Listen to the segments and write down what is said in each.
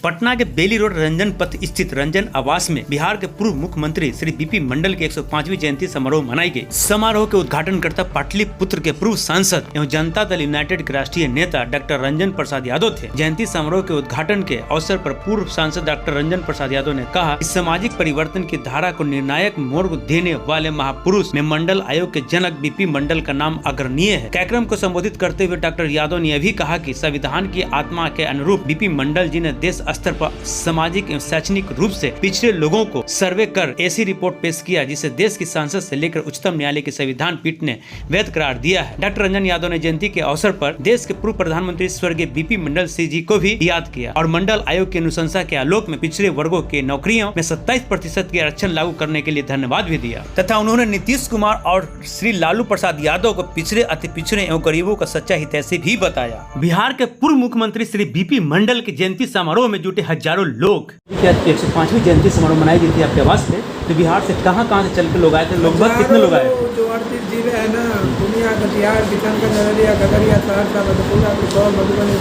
पटना के बेली रोड रंजन पथ स्थित रंजन आवास में बिहार के पूर्व मुख्यमंत्री श्री बीपी मंडल की 105वीं जयंती समारोह मनाई गई। समारोह के उद्घाटनकर्ता पाटलिपुत्र के पूर्व सांसद एवं जनता दल यूनाइटेड के राष्ट्रीय नेता डॉक्टर रंजन प्रसाद यादव थे। जयंती समारोह के उद्घाटन के अवसर पर पूर्व सांसद डॉक्टर रंजन प्रसाद यादव ने कहा कि सामाजिक परिवर्तन की धारा को निर्णायक मोड़ देने वाले महापुरुष में मंडल आयोग के जनक बीपी मंडल का नाम अग्रणीय है। कार्यक्रम को संबोधित करते हुए डॉक्टर यादव ने यह भी कहा कि संविधान की आत्मा के अनुरूप बीपी मंडल जी ने देश स्तर पर सामाजिक एवं शैक्षणिक रूप से पिछड़े लोगों को सर्वे कर ऐसी रिपोर्ट पेश किया जिसे देश की संसद से लेकर उच्चतम न्यायालय की संविधान पीठ ने वैध करार दिया है। डॉक्टर रंजन यादव ने जयंती के अवसर पर देश के पूर्व प्रधानमंत्री स्वर्गीय बीपी मंडल सिंह जी को भी याद किया और मंडल आयोग की अनुशंसा के आलोक में पिछड़े वर्गों के नौकरियों में 27% के आरक्षण लागू करने के लिए धन्यवाद भी दिया तथा उन्होंने नीतीश कुमार और श्री लालू प्रसाद यादव को पिछड़े अति पिछड़े एवं गरीबों का सच्चा हितैषी भी बताया। बिहार के पूर्व मुख्यमंत्री श्री बीपी मंडल के जयंती समारोह में जुटे हजारों लोग 105वीं जयंती समारोह मनाई गई थी आपके आवास पे, तो बिहार से कहां से चल के लोग आए थे? लगभग कितने लोग आए? जो 38 जिले है ना, दुनिया कटिहार, किशनगंज, अररिया, खगड़िया, सहरसा, मधेपुरा, पिथौर, मधुबनी,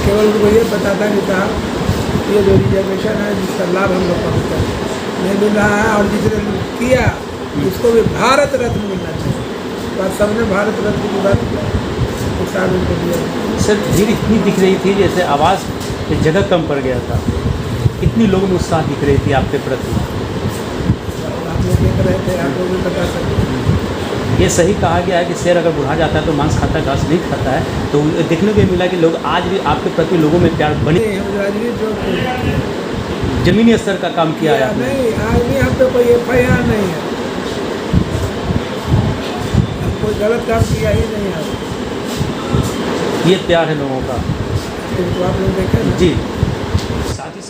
केवल उनको ये बताता कि साहब ये जो रिजर्वेशन है जिसका लाभ हम लोग को नहीं मिल रहा है और जिसने किया उसको भी भारत रत्न मिलना चाहिए। और सबने भारत रत्न की बात सर भीड़ इतनी दिख रही थी जैसे आवाज़ की जगह कम पड़ गया था। कितनी लोगों में उत्साह दिख रही थी आपके प्रति? आप लोग देख रहे थे, आप लोग भी बता सकते हैं। ये सही कहा गया है कि शेर अगर बुढ़ा जाता है तो मांस खाता घास नहीं खाता है, तो देखने को मिला कि लोग आज भी आपके प्रति लोगों में प्यार बने। जमीनी स्तर का काम किया है नहीं, आज भी हम पे कोई FIR नहीं है, कोई गलत काम किया ही नहीं है। ये प्यार है लोगों का, तो आप लोग देखें जी। साथ ही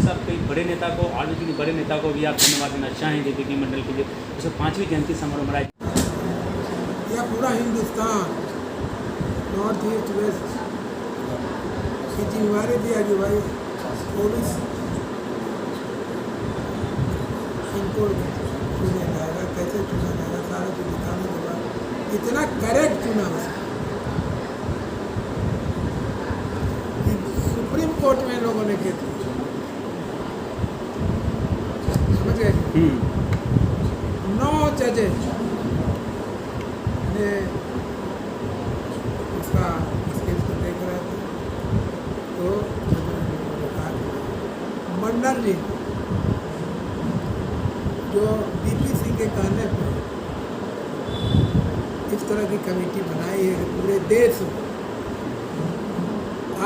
साथ कई बड़े नेता को और भी बड़े नेता को भी आप धन्यवाद देना चाहेंगे बीपी मंडल के लिए 105वीं जयंती समारोह मनाई। यह पूरा हिंदुस्तान नॉर्थ ईस्ट वेस्ट की जिम्मेवारी दिया कि भाई पुलिस इनको चुना जाएगा, कैसे चुना जाएगा, सारा कुछ दिखाने के बाद इतना करेक्ट चुना उसको। सुप्रीम कोर्ट में लोगों ने किया, समझ गए? 9 जजेज ने उसका स्केच को देख रहे थे, तो मंडल जी जो बीपी सिंह के कहने पर इस तरह की कमेटी बनाई है पूरे देश में।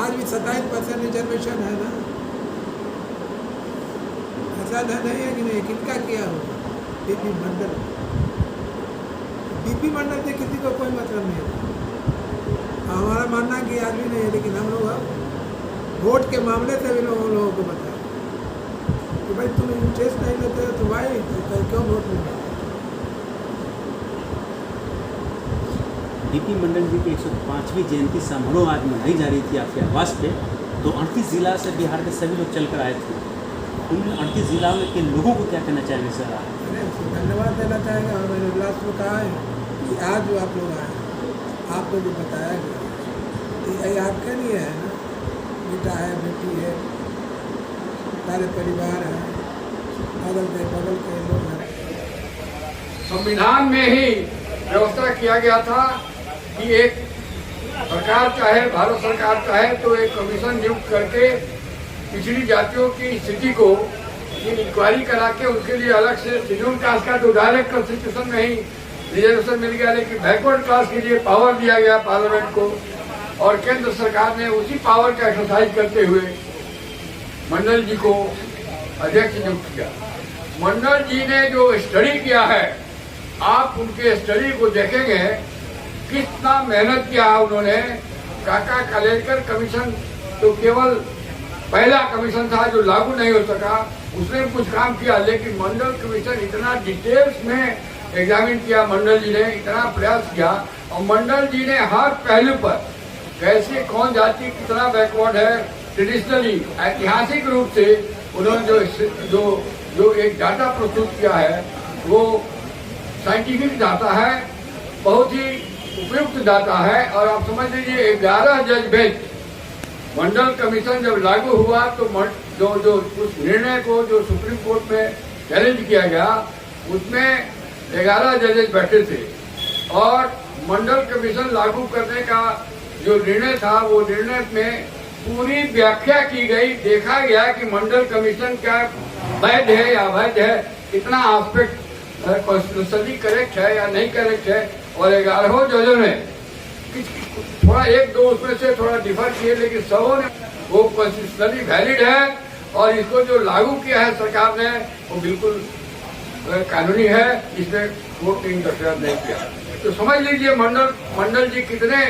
आज भी 27% रिजर्वेशन है ना, ऐसा नहीं है कि नहीं, किनका किया होगा? बीपी मंडल। बीपी मंडल से किसी को कोई मतलब नहीं है। हमारा मानना कि आज भी नहीं है, लेकिन हम लोग अब वोट के मामले से भी लोगों को बताएं कि भाई तुम इंटरेस्ट नहीं लेते हो तो भाई तो क्यों वोट नहीं? बीपी मंडल जी की 105वीं जयंती समारोह आज मनाई जा रही थी आपके आवास पे, तो 38 जिला से बिहार के सभी लोग चलकर आए थे। उन 38 जिला के लोगों को क्या कहना चाहेंगे सर? धन्यवाद देना चाहेंगे और मैंने लास्ट में कहा है कि आज जो आप लोग आए, आपको जो बताया गया कि ये आपके लिए है ना, बेटा है, बेटी है, सारे परिवार है, बगल के लोग हैं। संविधान में ही व्यवस्था किया गया था कि एक सरकार चाहे, भारत सरकार चाहे तो एक कमीशन नियुक्त करके पिछड़ी जातियों की स्थिति को इंक्वायरी करा के उनके लिए अलग से शेड्यूल कास्ट का जो डायरेक्ट कॉन्स्टिट्यूशन में ही रिजर्वेशन मिल गया, लेकिन बैकवर्ड क्लास के लिए पावर दिया गया पार्लियामेंट को, और केंद्र सरकार ने उसी पावर का एक्सरसाइज करते हुए मंडल जी को अध्यक्ष नियुक्त किया। मंडल जी ने जो स्टडी किया है, आप उनके स्टडी को देखेंगे कितना मेहनत किया उन्होंने। काका कालेलकर कमीशन तो केवल पहला कमीशन था जो लागू नहीं हो सका, उसने कुछ काम किया, लेकिन मंडल कमीशन इतना डिटेल्स में एग्जामिन किया, मंडल जी ने इतना प्रयास किया, और मंडल जी ने हर पहलू पर कैसे कौन जाति कितना बैकवर्ड है, ट्रेडिशनली ऐतिहासिक रूप से उन्होंने जो एक डाटा प्रस्तुत किया है वो साइंटिफिक डाटा है, बहुत ही उपयुक्त डाटा है। और आप समझ लीजिए 11 जज बेंच मंडल कमीशन जब लागू हुआ तो जो उस निर्णय को जो सुप्रीम कोर्ट में चैलेंज किया गया, उसमें 11 जजेस बैठे थे और मंडल कमीशन लागू करने का जो निर्णय था, वो निर्णय में पूरी व्याख्या की गई। देखा गया कि मंडल कमीशन क्या वैध है या अवैध है, कितना आस्पेक्ट कॉन्स्टिट्यूशनली करेक्ट है या नहीं करेक्ट है। और 11 जजों ने थोड़ा एक दो उसमें से थोड़ा डिफर किए, लेकिन सबों ने वो कॉन्स्टिट्यूशनली वैलिड है और इसको जो लागू किया है सरकार ने वो बिल्कुल कानूनी है, इसमें कोर्ट ने इंटरफेयर नहीं किया। तो समझ लीजिए मंडल जी कितने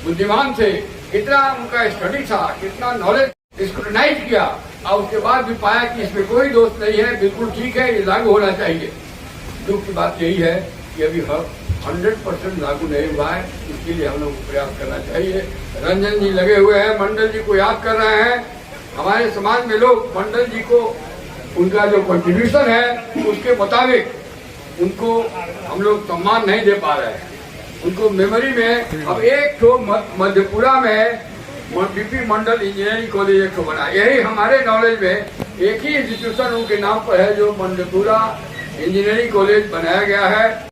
बुद्धिमान थे, कितना उनका स्टडी था, कितना नॉलेज स्क्रूटनाइज किया और उसके बाद भी पाया कि इसमें कोई दोष नहीं है, बिल्कुल ठीक है, ये लागू होना चाहिए। दुख की बात यही है कि अभी 100% लागू नहीं हुआ है, इसके लिए हम लोग को प्रयास करना चाहिए। रंजन जी लगे हुए हैं, मंडल जी को याद कर रहे हैं। हमारे समाज में लोग मंडल जी को उनका जो कंट्रीब्यूशन है उसके मुताबिक उनको हम लोग सम्मान नहीं दे पा रहे हैं। उनको मेमोरी में अब एक तो मधेपुरा में बीपी मंडल इंजीनियरिंग कॉलेज एक तो बना, यही हमारे नॉलेज में एक ही इंस्टीट्यूशन उनके नाम पर है जो मधेपुरा इंजीनियरिंग कॉलेज बनाया गया है।